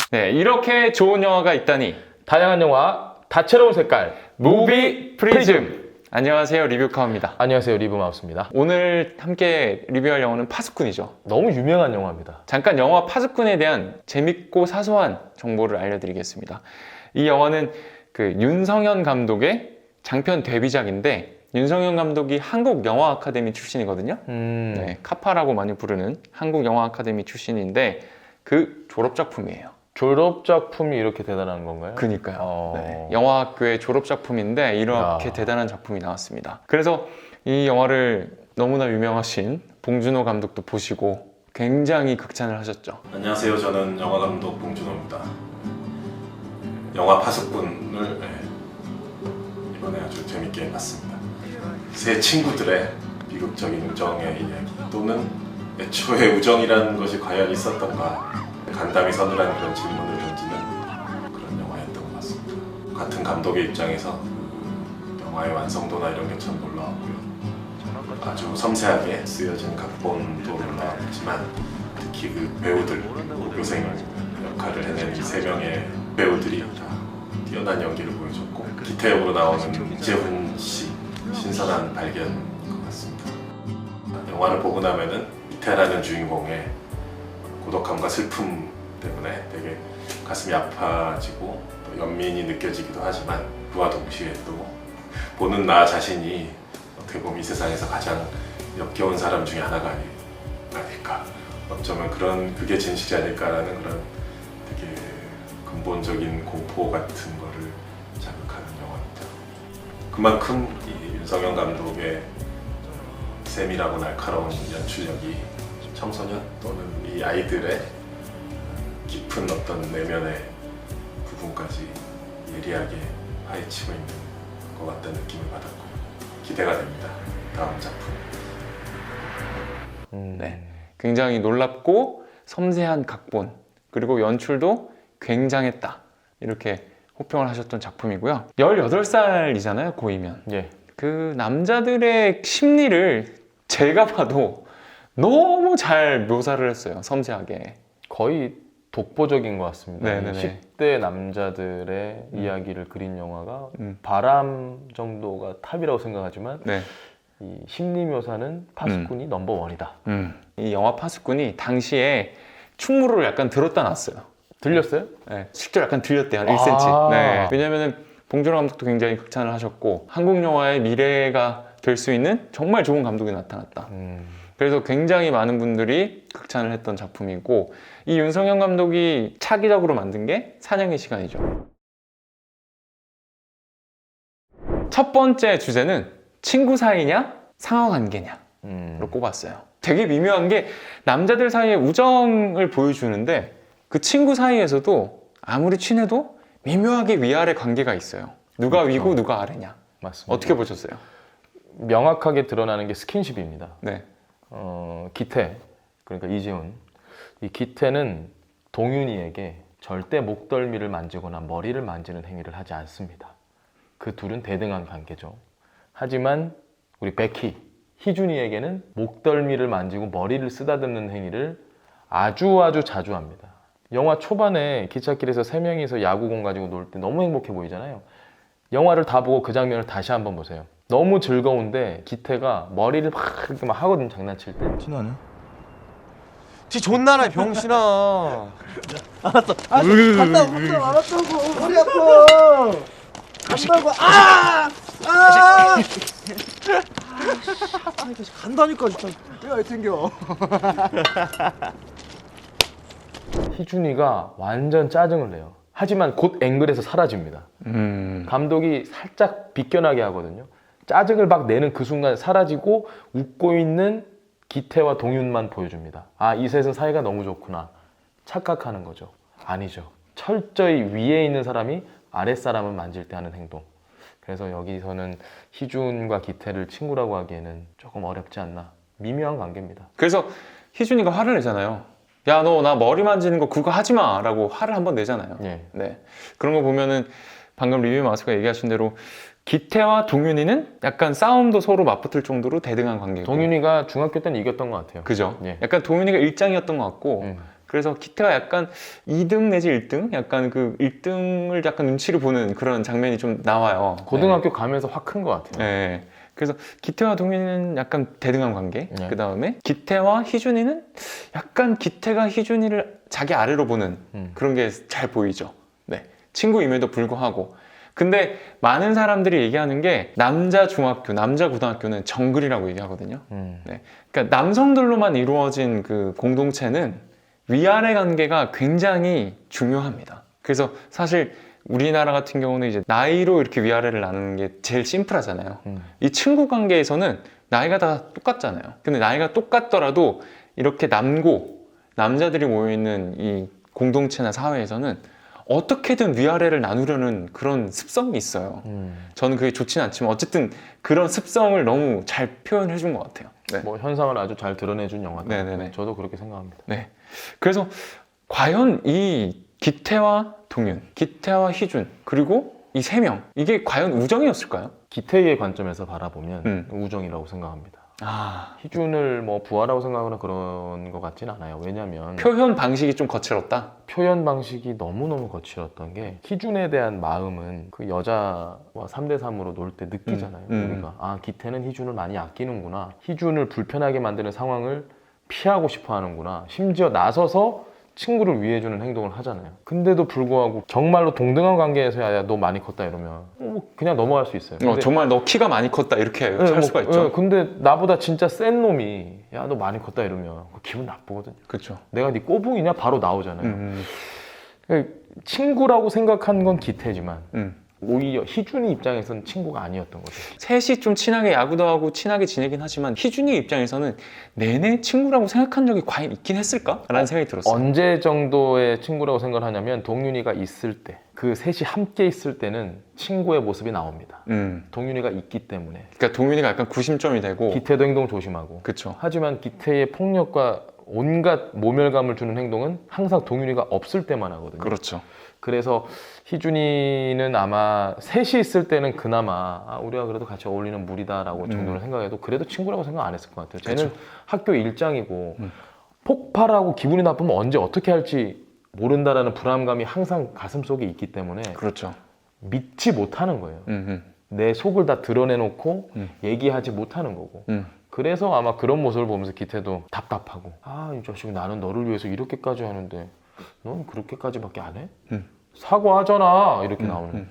네, 이렇게 좋은 영화가 있다니. 다양한 영화, 다채로운 색깔, 무비 프리즘. 안녕하세요, 리뷰카입니다. 안녕하세요, 리브마우스입니다. 오늘 함께 리뷰할 영화는 파수꾼이죠. 너무 유명한 영화입니다. 잠깐 영화 파수꾼에 대한 재밌고 사소한 정보를 알려드리겠습니다. 이 영화는 그 윤성현 감독의 장편 데뷔작인데, 윤성현 감독이 한국영화 아카데미 출신이거든요. 네, 카파라고 많이 부르는 한국영화 아카데미 출신인데 그 졸업작품이에요. 졸업작품이 이렇게 대단한 건가요? 그니까요. 네, 영화학교의 졸업작품인데 이렇게 대단한 작품이 나왔습니다. 그래서 이 영화를 너무나 유명하신 봉준호 감독도 보시고 굉장히 극찬을 하셨죠. 안녕하세요. 저는 영화감독 봉준호입니다. 영화 파수꾼을 이번에 아주 재밌게 봤습니다. 세 친구들의 비극적인 우정의 이야기, 또는 애초에 우정이라는 것이 과연 있었던가, 간담이 서늘한 그런 질문을 던지는 그런 영화였던 것 같습니다. 같은 감독의 입장에서 영화의 완성도나 이런 게 참 놀라웠고요. 아주 섬세하게 쓰여진 각본도 놀라웠지만, 특히 그 배우들, 고교생 역할을 해낸 이 세 명의 배우들이 다 뛰어난 연기를 보여줬고, 기태 역으로 나오는 이재훈 씨, 신선한 발견인 것 같습니다. 영화를 보고 나면은 기태라는 주인공의 고독함과 슬픔 때문에 되게 가슴이 아파지고 또 연민이 느껴지기도 하지만, 그와 동시에 또 보는 나 자신이 어떻게 보면 이 세상에서 가장 역겨운 사람 중에 하나가 아닐까, 어쩌면 그게 진실이 아닐까라는 그런 되게 근본적인 공포 같은 거를 자극하는 영화입니다. 그만큼 이 윤성현 감독의 세밀하고 날카로운 연출력이 청소년 또는 이 아이들의 깊은 어떤 내면의 부분까지 예리하게 파헤치고 있는 것 같다는 느낌을 받았고 기대가 됩니다. 다음 작품. 네, 굉장히 놀랍고 섬세한 각본, 그리고 연출도 굉장했다, 이렇게 호평을 하셨던 작품이고요. 18살이잖아요, 고이면. 예. 그 남자들의 심리를 제가 봐도 너무 잘 묘사를 했어요, 섬세하게. 거의 독보적인 것 같습니다. 네네네. 10대 남자들의 이야기를 그린 영화가 바람 정도가 탑이라고 생각하지만, 네. 이 심리 묘사는 파수꾼이 넘버원이다. 이 영화 파수꾼이 당시에 충무로를 약간 들었다 놨어요. 들렸어요? 네, 실제로 약간 들렸대요, 한 1cm. 아. 네. 왜냐면은 봉준호 감독도 굉장히 극찬을 하셨고, 한국 영화의 미래가 될 수 있는 정말 좋은 감독이 나타났다. 그래서 굉장히 많은 분들이 극찬을 했던 작품이고, 이 윤성현 감독이 차기작으로 만든 게 사냥의 시간이죠. 첫 번째 주제는 친구 사이냐 상하관계냐로 꼽았어요. 되게 미묘한 게, 남자들 사이의 우정을 보여주는데 그 친구 사이에서도 아무리 친해도 미묘하게 위아래 관계가 있어요. 누가 그렇죠. 위고 누가 아래냐. 맞습니다. 어떻게 보셨어요? 명확하게 드러나는 게 스킨십입니다. 네. 기태, 그러니까 이재훈. 이 기태는 동윤이에게 절대 목덜미를 만지거나 머리를 만지는 행위를 하지 않습니다. 그 둘은 대등한 관계죠. 하지만 우리 베키, 희준이에게는 목덜미를 만지고 머리를 쓰다듬는 행위를 아주 자주 합니다. 영화 초반에 기찻길에서 세 명이서 야구공 가지고 놀 때 너무 행복해 보이잖아요. 영화를 다 보고 그 장면을 다시 한번 보세요. 너무 즐거운데 기태가 머리를 막 이렇게 막 하거든요, 장난칠 때. 진화네. 지 존나나 병신아. 알았다고 머리 아파. 간다고. 간다니까 진짜. 내가 왜 튕겨? 희준이가 완전 짜증을 내요. 하지만 곧 앵글에서 사라집니다. 감독이 살짝 비껴나게 하거든요. 짜증을 막 내는 그 순간 사라지고 웃고 있는 기태와 동윤만 보여줍니다. 아, 이 셋은 사이가 너무 좋구나 착각하는 거죠. 아니죠. 철저히 위에 있는 사람이 아랫사람을 만질 때 하는 행동. 그래서 여기서는 희준과 기태를 친구라고 하기에는 조금 어렵지 않나. 미묘한 관계입니다. 그래서 희준이가 화를 내잖아요. 야, 너 나 머리 만지는 거 그거 하지 마 라고 화를 한번 내잖아요. 예. 네. 그런 거 보면은 방금 리뷰 마스가 얘기하신 대로 기태와 동윤이는 약간 싸움도 서로 맞붙을 정도로 대등한 관계고, 동윤이가 중학교 때는 이겼던 것 같아요. 그죠? 예. 약간 동윤이가 일장이었던 것 같고 그래서 기태가 약간 2등 내지 1등? 약간 그 1등을 약간 눈치를 보는 그런 장면이 좀 나와요. 고등학교 가면서 확 큰 것 같아요. 네. 그래서 기태와 동윤이는 약간 대등한 관계. 네. 그 다음에 기태와 희준이는 약간 기태가 희준이를 자기 아래로 보는 그런 게 잘 보이죠. 네. 친구임에도 불구하고. 근데 많은 사람들이 얘기하는 게 남자 중학교, 남자 고등학교는 정글이라고 얘기하거든요. 네. 그러니까 남성들로만 이루어진 그 공동체는 위아래 관계가 굉장히 중요합니다. 그래서 사실 우리나라 같은 경우는 이제 나이로 이렇게 위아래를 나누는 게 제일 심플하잖아요. 이 친구 관계에서는 나이가 다 똑같잖아요. 근데 나이가 똑같더라도 이렇게 남자들이 모여있는 이 공동체나 사회에서는 어떻게든 위아래를 나누려는 그런 습성이 있어요. 저는 그게 좋지는 않지만 어쨌든 그런 습성을 너무 잘 표현해 준 것 같아요. 네. 뭐 현상을 아주 잘 드러내준 영화다. 네네네. 저도 그렇게 생각합니다. 네. 그래서 과연 이 기태와 동윤, 기태와 희준, 그리고 이 세 명, 이게 과연 우정이었을까요? 기태의 관점에서 바라보면 음. 우정이라고 생각합니다. 아, 희준을 뭐 부하라고 생각하거나 그런 것 같진 않아요. 왜냐하면 표현 방식이 좀 거칠었다? 표현 방식이 너무너무 거칠었던 게 희준에 대한 마음은 그 여자와 3대3으로 놀 때 느끼잖아요. 우리가 아 기태는 희준을 많이 아끼는구나. 희준을 불편하게 만드는 상황을 피하고 싶어 하는구나. 심지어 나서서 친구를 위해주는 행동을 하잖아요. 근데도 불구하고 정말로 동등한 관계에서 야 너 많이 컸다 이러면 그냥 넘어갈 수 있어요. 근데 정말 너 키가 많이 컸다 이렇게 할 수가 있죠. 근데 나보다 진짜 센 놈이 야 너 많이 컸다 이러면 기분 나쁘거든요. 그렇죠. 내가 네 꼬붕이냐 바로 나오잖아요. 친구라고 생각한 건 기태지만 오히려 희준이 입장에서는 친구가 아니었던 거죠. 셋이 좀 친하게 야구도 하고 친하게 지내긴 하지만 희준이 입장에서는 내내 친구라고 생각한 적이 과연 있긴 했을까? 라는 생각이 들었어요. 언제 정도의 친구라고 생각을 하냐면 동윤이가 있을 때, 그 셋이 함께 있을 때는 친구의 모습이 나옵니다. 동윤이가 있기 때문에. 그러니까 동윤이가 약간 구심점이 되고 기태도 행동 조심하고. 그쵸. 하지만 기태의 폭력과 온갖 모멸감을 주는 행동은 항상 동윤이가 없을 때만 하거든요. 그렇죠. 그래서 희준이는 아마 셋이 있을 때는 그나마 우리가 그래도 같이 어울리는 무리다라고 정도를 생각해도 그래도 친구라고 생각 안 했을 것 같아요. 쟤는 학교 일장이고 폭발하고 기분이 나쁘면 언제 어떻게 할지 모른다라는 불안감이 항상 가슴속에 있기 때문에 그렇죠. 믿지 못하는 거예요. 내 속을 다 드러내놓고 얘기하지 못하는 거고. 그래서 아마 그런 모습을 보면서 기태도 답답하고 이 자식 나는 너를 위해서 이렇게까지 하는데 넌 그렇게까지밖에 안 해? 사과하잖아 이렇게 나오는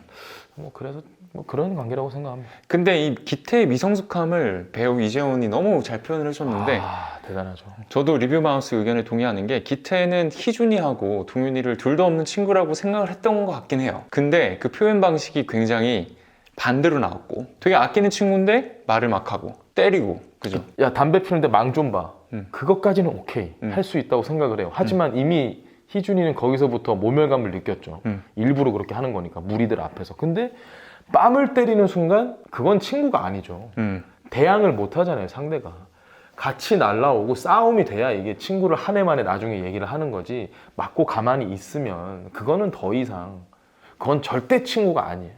뭐 그래서 뭐 그런 관계라고 생각합니다. 근데 이 기태의 미성숙함을 배우 이재훈이 너무 잘 표현을 해줬는데 대단하죠. 저도 리뷰 마우스 의견에 동의하는 게 기태는 희준이하고 동윤이를 둘도 없는 친구라고 생각을 했던 것 같긴 해요. 근데 그 표현 방식이 굉장히 반대로 나왔고 되게 아끼는 친구인데 말을 막 하고 때리고 그죠? 야 담배 피우는데 망 좀 봐. 그것까지는 오케이 할 수 있다고 생각을 해요. 하지만 이미 희준이는 거기서부터 모멸감을 느꼈죠. 일부러 그렇게 하는 거니까 무리들 앞에서. 근데 뺨을 때리는 순간 그건 친구가 아니죠. 대항을 못 하잖아요, 상대가. 같이 날라오고 싸움이 돼야 이게 친구를 한 해 만에 나중에 얘기를 하는 거지. 맞고 가만히 있으면 그거는 더 이상 그건 절대 친구가 아니에요.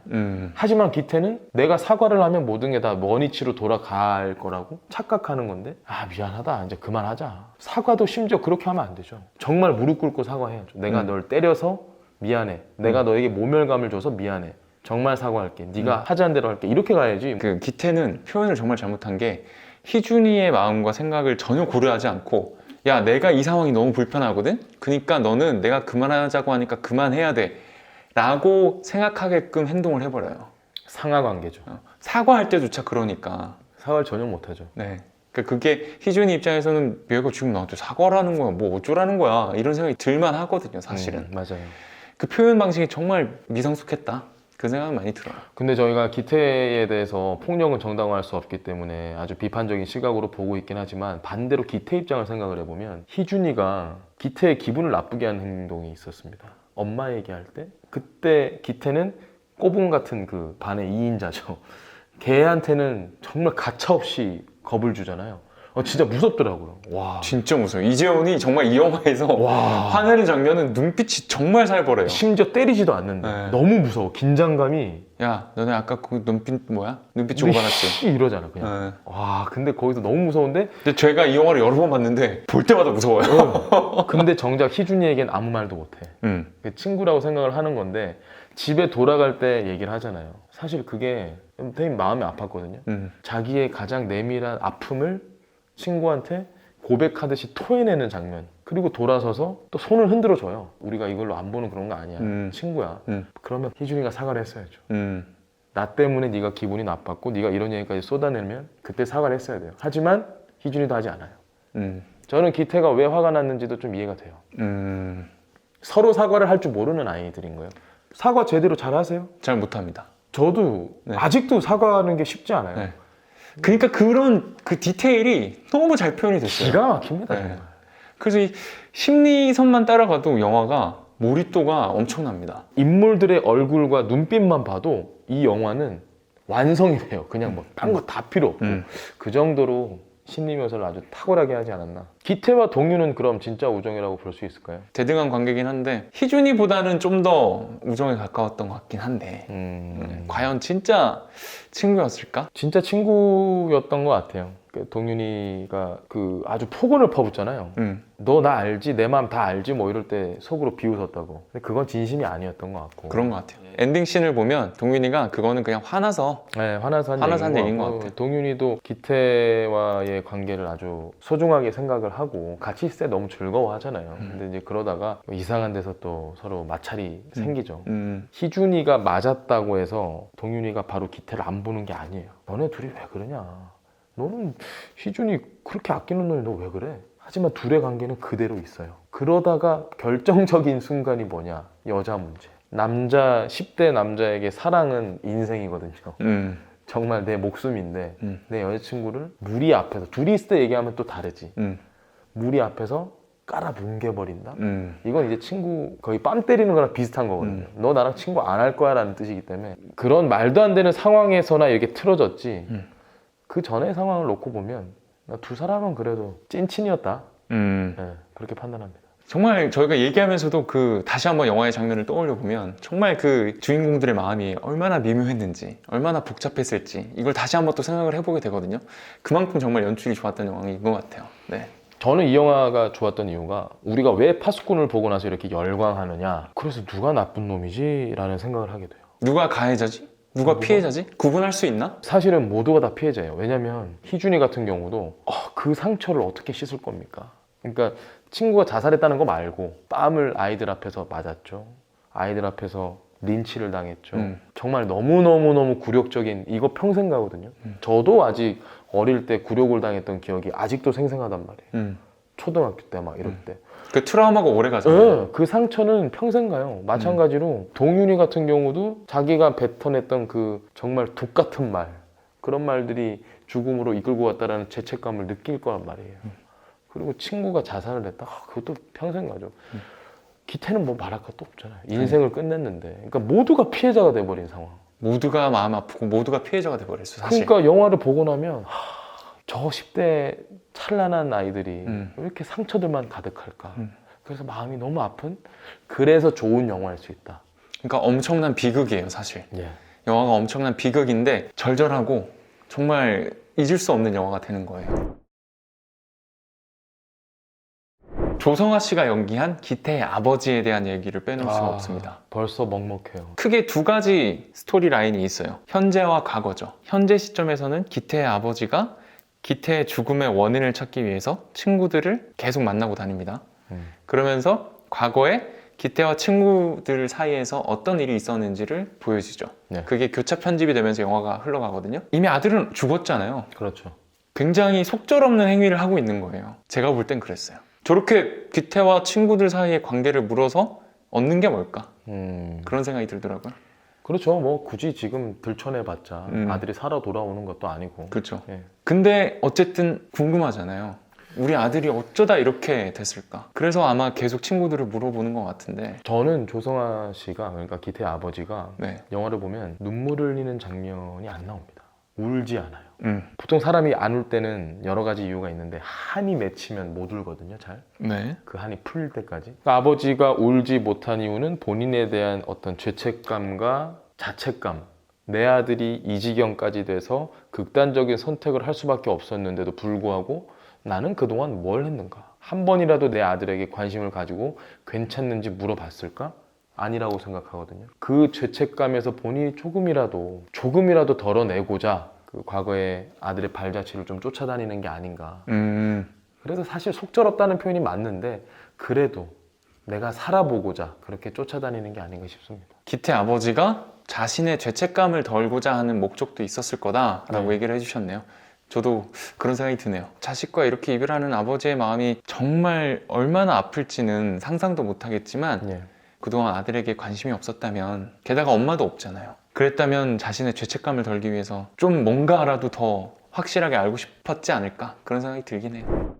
하지만 기태는 내가 사과를 하면 모든 게 다 원위치로 돌아갈 거라고 착각하는 건데 미안하다 이제 그만하자. 사과도 심지어 그렇게 하면 안 되죠. 정말 무릎 꿇고 사과해야죠. 내가 널 때려서 미안해. 내가 너에게 모멸감을 줘서 미안해. 정말 사과할게. 네가 하자는 대로 할게. 이렇게 가야지. 그 기태는 표현을 정말 잘못한 게 희준이의 마음과 생각을 전혀 고려하지 않고 야 내가 이 상황이 너무 불편하거든? 그러니까 너는 내가 그만하자고 하니까 그만해야 돼 라고 생각하게끔 행동을 해버려요. 상하 관계죠. 사과할 때조차 그러니까. 사과를 전혀 못하죠. 네. 그러니까 그게 희준이 입장에서는 얘가 지금 나한테 사과라는 거야 뭐 어쩌라는 거야 이런 생각이 들만 하거든요 사실은. 맞아요. 그 표현 방식이 정말 미성숙했다 그 생각은 많이 들어요. 근데 저희가 기태에 대해서 폭력은 정당화할 수 없기 때문에 아주 비판적인 시각으로 보고 있긴 하지만 반대로 기태 입장을 생각을 해보면 희준이가 기태의 기분을 나쁘게 하는 행동이 있었습니다. 엄마 얘기할 때 그때 기태는 꼬붕 같은 그 반의 2인자죠. 걔한테는 정말 가차없이 겁을 주잖아요. 진짜 무섭더라고요. 와. 진짜 무서워요. 이재훈이 정말 이 영화에서 와. 화내는 장면은 눈빛이 정말 살벌해요. 심지어 때리지도 않는데 네. 너무 무서워. 긴장감이 야, 너네 아까 그 눈빛 뭐야? 눈빛 주고 받았지? 이러잖아 그냥. 네. 와, 근데 거기서 너무 무서운데 근데 제가 이 영화를 여러 번 봤는데 볼 때마다 무서워요. 근데 정작 희준이에겐 아무 말도 못해. 음. 친구라고 생각을 하는 건데 집에 돌아갈 때 얘기를 하잖아요. 사실 그게 되게 마음이 아팠거든요. 자기의 가장 내밀한 아픔을 친구한테 고백하듯이 토해내는 장면. 그리고 돌아서서 또 손을 흔들어 줘요. 우리가 이걸로 안 보는 그런 거 아니야. 친구야. 그러면 희준이가 사과를 했어야죠. 나 때문에 네가 기분이 나빴고 네가 이런 얘기까지 쏟아내면 그때 사과를 했어야 돼요. 하지만 희준이도 하지 않아요. 저는 기태가 왜 화가 났는지도 좀 이해가 돼요. 서로 사과를 할 줄 모르는 아이들인 거예요. 사과 제대로 잘 하세요? 잘 못합니다. 저도 네. 아직도 사과하는 게 쉽지 않아요. 네. 그러니까 그런 그 디테일이 너무 잘 표현이 됐어요. 기가 막힙니다. 네. 정말. 그래서 이 심리선만 따라가도 영화가 몰입도가 엄청납니다. 인물들의 얼굴과 눈빛만 봐도 이 영화는 완성이 돼요. 그냥 뭐 딴 거 다 필요 없고 그 정도로 심리 묘사를 아주 탁월하게 하지 않았나. 기태와 동유는 그럼 진짜 우정이라고 볼 수 있을까요? 대등한 관계긴 한데 희준이보다는 좀 더 우정에 가까웠던 것 같긴 한데 과연 진짜 친구였을까? 진짜 친구였던 것 같아요. 동윤이가 그 아주 폭언을 퍼붓잖아요. 너 나 알지? 내 마음 다 알지? 뭐 이럴 때 속으로 비웃었다고. 근데 그건 진심이 아니었던 것 같고. 그런 것 같아요. 엔딩 씬을 보면 동윤이가 그거는 그냥 화나서 네, 화나서 한 얘기인 것 같아요. 동윤이도 기태와의 관계를 아주 소중하게 생각을 하고 같이 있을 때 너무 즐거워하잖아요. 근데 이제 그러다가 이상한 데서 또 서로 마찰이 생기죠. 희준이가 맞았다고 해서 동윤이가 바로 기태를 안 보는 게 아니에요. 너네 둘이 왜 그러냐? 너는 희준이 그렇게 아끼는 놈이 너 왜 그래? 하지만 둘의 관계는 그대로 있어요. 그러다가 결정적인 순간이 뭐냐? 여자 문제. 10대 남자에게 사랑은 인생이거든요. 정말 내 목숨인데 내 여자친구를 무리 앞에서 둘이 있을 때 얘기하면 또 다르지. 무리 앞에서 깔아 뭉개버린다? 이건 이제 친구 거의 뺨 때리는 거랑 비슷한 거거든요. 너 나랑 친구 안 할 거야 라는 뜻이기 때문에 그런 말도 안 되는 상황에서나 이렇게 틀어졌지. 그 전의 상황을 놓고 보면 두 사람은 그래도 찐친이었다. 네, 그렇게 판단합니다. 정말 저희가 얘기하면서도 그 다시 한번 영화의 장면을 떠올려 보면 정말 그 주인공들의 마음이 얼마나 미묘했는지 얼마나 복잡했을지 이걸 다시 한번 또 생각을 해보게 되거든요. 그만큼 정말 연출이 좋았던 영화인 것 같아요. 네. 저는 이 영화가 좋았던 이유가 우리가 왜 파수꾼을 보고 나서 이렇게 열광하느냐, 그래서 누가 나쁜 놈이지? 라는 생각을 하게 돼요. 누가 가해자지? 누가 피해자지? 구분할 수 있나? 사실은 모두가 다 피해자예요. 왜냐면 희준이 같은 경우도 그 상처를 어떻게 씻을 겁니까? 그러니까 친구가 자살했다는 거 말고 뺨을 아이들 앞에서 맞았죠. 아이들 앞에서 린치를 당했죠. 정말 너무너무너무 굴욕적인, 이거 평생 가거든요. 저도 아직 어릴 때 굴욕을 당했던 기억이 아직도 생생하단 말이에요. 초등학교 때 막 이럴 때. 그 트라우마가 오래 가잖아요. 네, 그 상처는 평생 가요. 마찬가지로 동윤이 같은 경우도 자기가 뱉어냈던 그 정말 독 같은 말, 그런 말들이 죽음으로 이끌고 갔다라는 죄책감을 느낄 거란 말이에요. 그리고 친구가 자살을 했다? 그것도 평생 가죠. 기태는 뭐 말할 것도 없잖아요. 인생을 끝냈는데. 그러니까 모두가 피해자가 돼버린 상황. 모두가 마음 아프고 모두가 피해자가 돼버렸어 사실. 그러니까 영화를 보고 나면 저 10대 찬란한 아이들이 왜 이렇게 상처들만 가득할까. 그래서 마음이 너무 아픈, 그래서 좋은 영화일 수 있다. 그러니까 엄청난 비극이에요 사실. 예. 영화가 엄청난 비극인데 절절하고 정말 잊을 수 없는 영화가 되는 거예요. 조성아 씨가 연기한 기태의 아버지에 대한 얘기를 빼놓을 수가 없습니다. 벌써 먹먹해요. 크게 두 가지 스토리 라인이 있어요. 현재와 과거죠. 현재 시점에서는 기태의 아버지가 기태의 죽음의 원인을 찾기 위해서 친구들을 계속 만나고 다닙니다. 그러면서 과거에 기태와 친구들 사이에서 어떤 일이 있었는지를 보여주죠. 네. 그게 교차 편집이 되면서 영화가 흘러가거든요. 이미 아들은 죽었잖아요. 그렇죠. 굉장히 속절없는 행위를 하고 있는 거예요. 제가 볼 땐 그랬어요. 저렇게 기태와 친구들 사이의 관계를 물어서 얻는 게 뭘까? 그런 생각이 들더라고요. 그렇죠. 뭐 굳이 지금 들춰내봤자 아들이 살아 돌아오는 것도 아니고. 그렇죠. 예. 근데 어쨌든 궁금하잖아요. 우리 아들이 어쩌다 이렇게 됐을까? 그래서 아마 계속 친구들을 물어보는 것 같은데. 저는 조성아 씨가, 그러니까 기태의 아버지가 네. 영화를 보면 눈물을 흘리는 장면이 안 나옵니다. 울지 않아요. 보통 사람이 안 울 때는 여러 가지 이유가 있는데 한이 맺히면 못 울거든요. 잘. 네. 그 한이 풀릴 때까지. 그러니까 아버지가 울지 못한 이유는 본인에 대한 어떤 죄책감과 자책감. 내 아들이 이 지경까지 돼서 극단적인 선택을 할 수밖에 없었는데도 불구하고 나는 그동안 뭘 했는가? 한 번이라도 내 아들에게 관심을 가지고 괜찮는지 물어봤을까? 아니라고 생각하거든요. 그 죄책감에서 본인이 조금이라도 덜어내고자 그 과거에 아들의 발자취를 좀 쫓아다니는 게 아닌가. 그래서 사실 속절없다는 표현이 맞는데 그래도 내가 살아보고자 그렇게 쫓아다니는 게 아닌가 싶습니다. 기태 아버지가 자신의 죄책감을 덜고자 하는 목적도 있었을 거다라고 네. 얘기를 해주셨네요. 저도 그런 생각이 드네요. 자식과 이렇게 이별하는 아버지의 마음이 정말 얼마나 아플지는 상상도 못하겠지만 예. 그동안 아들에게 관심이 없었다면, 게다가 엄마도 없잖아요. 그랬다면 자신의 죄책감을 덜기 위해서 좀 뭔가라도 더 확실하게 알고 싶었지 않을까, 그런 생각이 들긴 해요.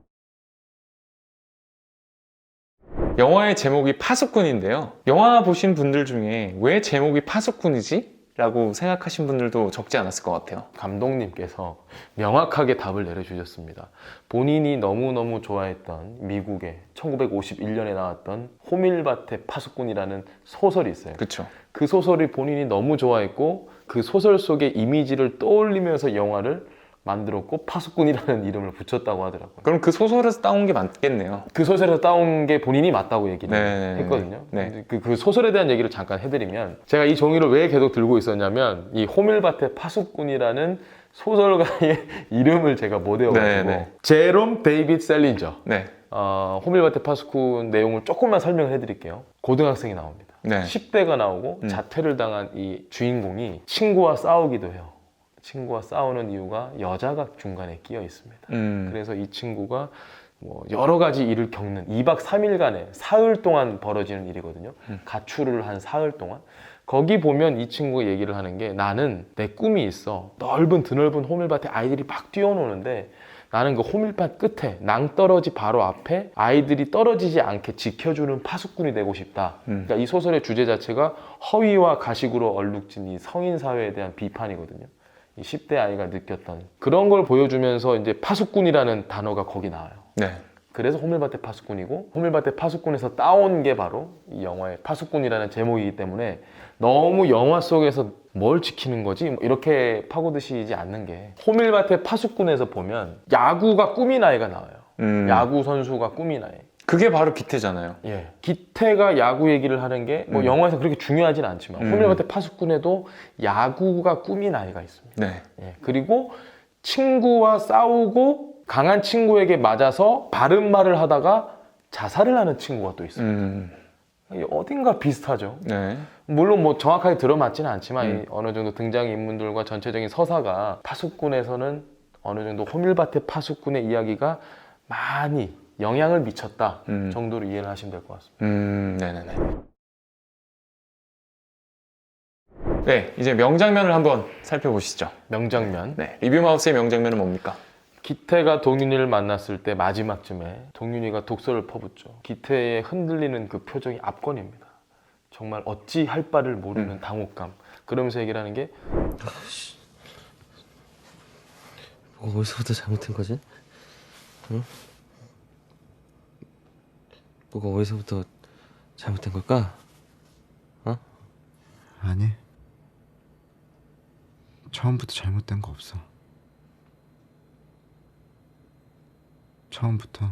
영화의 제목이 파수꾼인데요. 영화 보신 분들 중에 왜 제목이 파수꾼이지? 라고 생각하신 분들도 적지 않았을 것 같아요. 감독님께서 명확하게 답을 내려주셨습니다. 본인이 너무너무 좋아했던 미국의 1951년에 나왔던 호밀밭의 파수꾼이라는 소설이 있어요. 그렇죠. 그 소설이 본인이 너무 좋아했고 그 소설 속의 이미지를 떠올리면서 영화를 만들었고 파수꾼이라는 이름을 붙였다고 하더라고요. 그럼 그 소설에서 따온 게 맞겠네요. 그 소설에서 따온 게 본인이 맞다고 얘기를 네. 했거든요. 네. 그 소설에 대한 얘기를 잠깐 해드리면 제가 이 종이를 왜 계속 들고 있었냐면 이 호밀밭의 파수꾼이라는 소설가의 이름을 제가 못 외워가지고 네. 제롬 데이빗 셀린저 네. 호밀밭의 파수꾼 내용을 조금만 설명을 해드릴게요. 고등학생이 나옵니다. 네. 10대가 나오고 자퇴를 당한 이 주인공이 친구와 싸우기도 해요. 친구와 싸우는 이유가 여자가 중간에 끼어 있습니다. 그래서 이 친구가 뭐 여러 가지 일을 겪는 2박 3일간의 사흘 동안 벌어지는 일이거든요. 가출을 한 사흘 동안. 거기 보면 이 친구가 얘기를 하는 게 나는 내 꿈이 있어. 넓은 드넓은 호밀밭에 아이들이 막 뛰어노는데 나는 그 호밀밭 끝에 낭떠러지 바로 앞에 아이들이 떨어지지 않게 지켜주는 파수꾼이 되고 싶다. 그러니까 이 소설의 주제 자체가 허위와 가식으로 얼룩진 이 성인 사회에 대한 비판이거든요. 이 10대 아이가 느꼈던 그런 걸 보여주면서 이제 파수꾼이라는 단어가 거기 나와요. 네. 그래서 호밀밭의 파수꾼이고 호밀밭의 파수꾼에서 따온 게 바로 이 영화의 파수꾼이라는 제목이기 때문에 너무 영화 속에서 뭘 지키는 거지? 이렇게 파고드시지 않는 게 호밀밭의 파수꾼에서 보면 야구가 꿈인 아이가 나와요. 야구 선수가 꿈인 아이. 그게 바로 기태잖아요. 예. 기태가 야구 얘기를 하는 게 뭐 영화에서 그렇게 중요하진 않지만 호밀밭의 파수꾼에도 야구가 꿈인 아이가 있습니다. 네. 예. 그리고 친구와 싸우고 강한 친구에게 맞아서 바른 말을 하다가 자살을 하는 친구가 또 있어요. 어딘가 비슷하죠. 네. 물론 뭐 정확하게 들어맞지는 않지만 이 어느 정도 등장인물들과 전체적인 서사가 파수꾼에서는 어느 정도 호밀밭의 파수꾼의 이야기가 많이 영향을 미쳤다 정도로 이해를 하시면 될 것 같습니다. 네네네. 네, 이제 명장면을 한번 살펴보시죠. 명장면. 네, 리뷰마우스의 명장면은 뭡니까? 기태가 동윤이를 만났을 때 마지막쯤에 동윤이가 독서를 퍼붓죠. 기태의 흔들리는 그 표정이 압권입니다. 정말 어찌 할 바를 모르는 당혹감. 그러면서 얘기를 하는 게 뭐가 어디서부터 잘못된 거지? 응? 뭐가 어디서부터 잘못된 걸까? 아니, 처음부터 잘못된 거 없어. 처음부터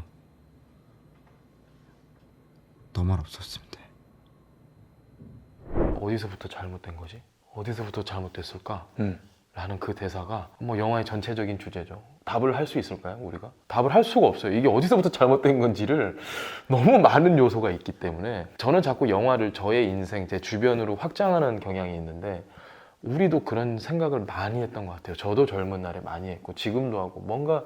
너 말 없었으면 돼. 어디서부터 잘못된 거지? 어디서부터 잘못됐을까? 라는 그 대사가 뭐 영화의 전체적인 주제죠. 답을 할 수 있을까요, 우리가? 답을 할 수가 없어요. 이게 어디서부터 잘못된 건지를 너무 많은 요소가 있기 때문에 저는 자꾸 영화를 저의 인생, 제 주변으로 확장하는 경향이 있는데 우리도 그런 생각을 많이 했던 것 같아요. 저도 젊은 날에 많이 했고 지금도 하고 뭔가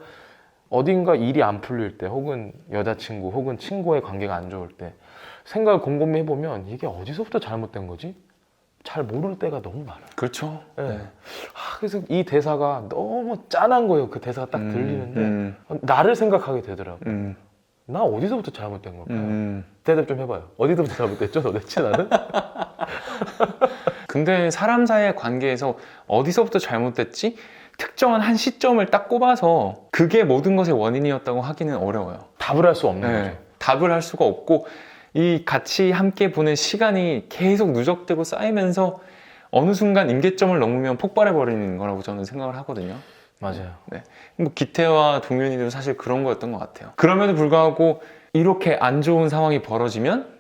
어딘가 일이 안 풀릴 때 혹은 여자친구 혹은 친구의 관계가 안 좋을 때 생각을 곰곰이 해보면 이게 어디서부터 잘못된 거지? 잘 모를 때가 너무 많아요. 그렇죠. 네. 그래서 이 대사가 너무 짠한 거예요. 그 대사가 딱 들리는데 나를 생각하게 되더라고요. 나 어디서부터 잘못된 걸까요? 대답 좀 해봐요. 어디서부터 잘못됐죠 도대체 나는? 근데 사람 사이의 관계에서 어디서부터 잘못됐지? 특정한 한 시점을 딱 꼽아서 그게 모든 것의 원인이었다고 하기는 어려워요. 답을 할 수 없는 네, 거죠. 답을 할 수가 없고 이 같이 함께 보낸 시간이 계속 누적되고 쌓이면서 어느 순간 임계점을 넘으면 폭발해 버리는 거라고 저는 생각을 하거든요. 맞아요. 네. 뭐 기태와 동윤이도 사실 그런 거였던 것 같아요. 그럼에도 불구하고 이렇게 안 좋은 상황이 벌어지면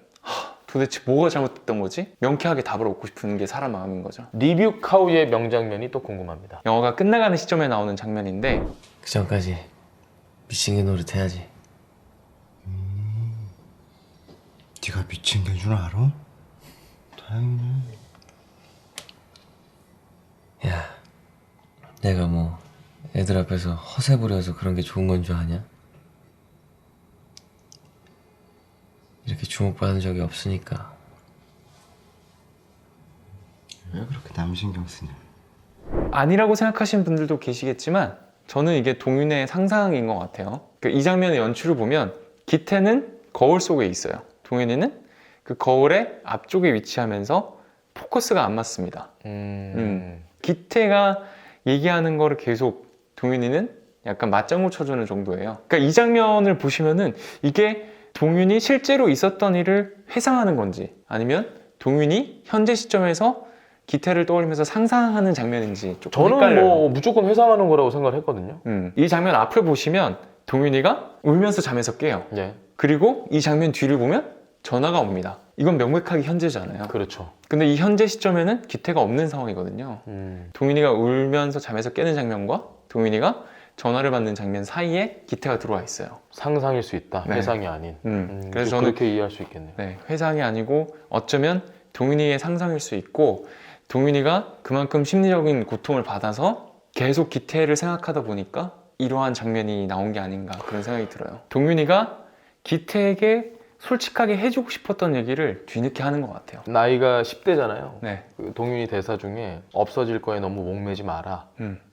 도대체 뭐가 잘못됐던 거지? 명쾌하게 답을 얻고 싶은 게 사람 마음인 거죠. 리뷰 카우의 명장면이 또 궁금합니다. 영화가 끝나가는 시점에 나오는 장면인데 그 전까지 미친 개 노릇 해야지. 네가 미친 게 줄 알아? 다행이네. 야, 내가 뭐 애들 앞에서 허세 부려서 그런 게 좋은 건 줄 아냐? 이렇게 주목받은 적이 없으니까. 왜 그렇게 남 신경 쓰냐? 아니라고 생각하시는 분들도 계시겠지만 저는 이게 동윤의 상상인 것 같아요. 이 장면의 연출을 보면 기태는 거울 속에 있어요. 동윤이는 그 거울의 앞쪽에 위치하면서 포커스가 안 맞습니다. 기태가 얘기하는 거를 계속 동윤이는 약간 맞장구 쳐주는 정도예요. 그러니까 이 장면을 보시면은 이게 동윤이 실제로 있었던 일을 회상하는 건지 아니면 동윤이 현재 시점에서 기태를 떠올리면서 상상하는 장면인지 조금 저는 헷갈려요. 뭐 무조건 회상하는 거라고 생각을 했거든요. 이 장면 앞을 보시면 동윤이가 울면서 잠에서 깨요. 예, 그리고 이 장면 뒤를 보면 전화가 옵니다. 이건 명백하게 현재잖아요. 그렇죠. 근데 이 현재 시점에는 기태가 없는 상황이거든요. 동윤이가 울면서 잠에서 깨는 장면과 동윤이가 전화를 받는 장면 사이에 기태가 들어와 있어요. 상상일 수 있다. 네. 회상이 아닌. 그래서 저는 그렇게 이해할 수 있겠네요. 네, 회상이 아니고 어쩌면 동윤이의 상상일 수 있고 동윤이가 그만큼 심리적인 고통을 받아서 계속 기태를 생각하다 보니까 이러한 장면이 나온 게 아닌가 그런 생각이 들어요. 동윤이가 기태에게 솔직하게 해주고 싶었던 얘기를 뒤늦게 하는 것 같아요. 나이가 10대잖아요. 네. 그 동윤이 대사 중에 없어질 거에 너무 목매지 마라.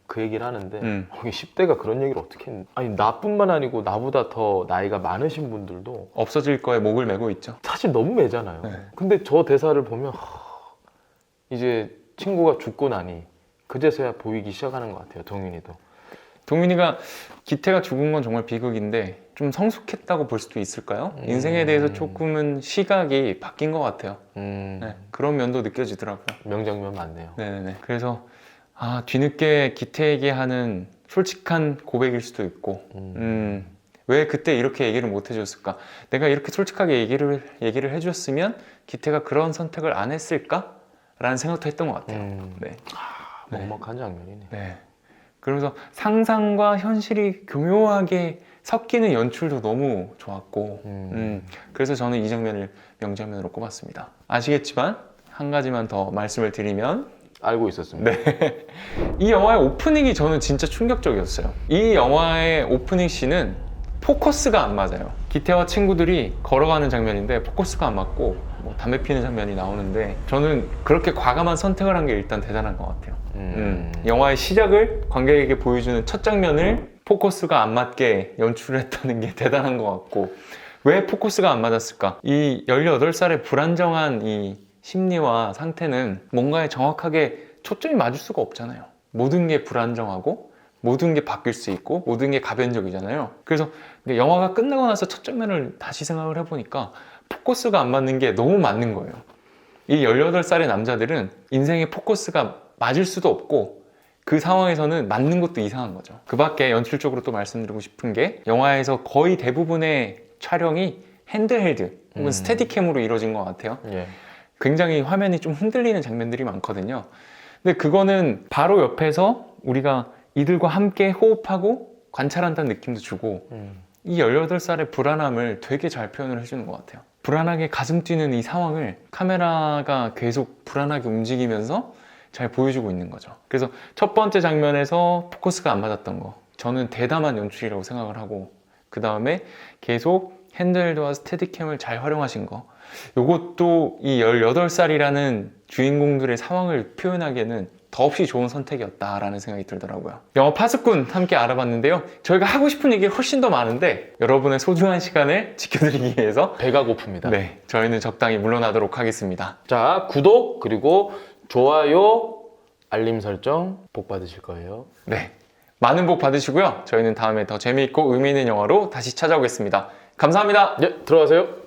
그 얘기를 하는데 거기 10대가 그런 얘기를 어떻게 했는지. 아니 나뿐만 아니고 나보다 더 나이가 많으신 분들도 없어질 거에 목을 메고 있죠. 사실 너무 매잖아요. 네. 근데 저 대사를 보면 이제 친구가 죽고 나니 그제서야 보이기 시작하는 것 같아요. 동윤이도. 동윤이가 기태가 죽은 건 정말 비극인데 좀 성숙했다고 볼 수도 있을까요? 인생에 대해서 조금은 시각이 바뀐 것 같아요. 네, 그런 면도 느껴지더라고요. 명장면 맞네요. 네네네. 그래서 뒤늦게 기태에게 하는 솔직한 고백일 수도 있고 왜 그때 이렇게 얘기를 못 해줬을까? 내가 이렇게 솔직하게 얘기를 해줬으면 기태가 그런 선택을 안 했을까? 라는 생각도 했던 것 같아요. 네. 먹먹한 장면이네. 네. 그러면서 상상과 현실이 교묘하게 섞이는 연출도 너무 좋았고 그래서 저는 이 장면을 명장면으로 꼽았습니다. 아시겠지만 한 가지만 더 말씀을 드리면 알고 있었습니다. 네. 이 영화의 오프닝이 저는 진짜 충격적이었어요. 이 영화의 오프닝 씬은 포커스가 안 맞아요. 기태와 친구들이 걸어가는 장면인데 포커스가 안 맞고 뭐 담배 피는 장면이 나오는데 저는 그렇게 과감한 선택을 한 게 일단 대단한 것 같아요. 영화의 시작을 관객에게 보여주는 첫 장면을 포커스가 안 맞게 연출을 했다는 게 대단한 것 같고 왜 포커스가 안 맞았을까? 이 18살의 불안정한 이 심리와 상태는 뭔가에 정확하게 초점이 맞을 수가 없잖아요. 모든 게 불안정하고 모든 게 바뀔 수 있고 모든 게 가변적이잖아요. 그래서 영화가 끝나고 나서 첫 장면을 다시 생각을 해보니까 포커스가 안 맞는 게 너무 맞는 거예요. 이 18살의 남자들은 인생의 포커스가 맞을 수도 없고 그 상황에서는 맞는 것도 이상한 거죠. 그 밖에 연출적으로 또 말씀드리고 싶은 게 영화에서 거의 대부분의 촬영이 핸드헬드 혹은 스테디캠으로 이루어진 것 같아요. 예. 굉장히 화면이 좀 흔들리는 장면들이 많거든요. 근데 그거는 바로 옆에서 우리가 이들과 함께 호흡하고 관찰한다는 느낌도 주고 이 18살의 불안함을 되게 잘 표현을 해주는 것 같아요. 불안하게 가슴 뛰는 이 상황을 카메라가 계속 불안하게 움직이면서 잘 보여주고 있는 거죠. 그래서 첫 번째 장면에서 포커스가 안 맞았던 거 저는 대담한 연출이라고 생각을 하고 그 다음에 계속 핸드헬드와 스테디캠을 잘 활용하신 거 이것도 이 18살이라는 주인공들의 상황을 표현하기에는 더없이 좋은 선택이었다라는 생각이 들더라고요. 영화 파수꾼 함께 알아봤는데요. 저희가 하고 싶은 얘기 훨씬 더 많은데 여러분의 소중한 시간을 지켜드리기 위해서 배가 고픕니다. 네, 저희는 적당히 물러나도록 하겠습니다. 자, 구독 그리고 좋아요, 알림 설정 복 받으실 거예요. 네, 많은 복 받으시고요. 저희는 다음에 더 재미있고 의미 있는 영화로 다시 찾아오겠습니다. 감사합니다. 예, 들어가세요.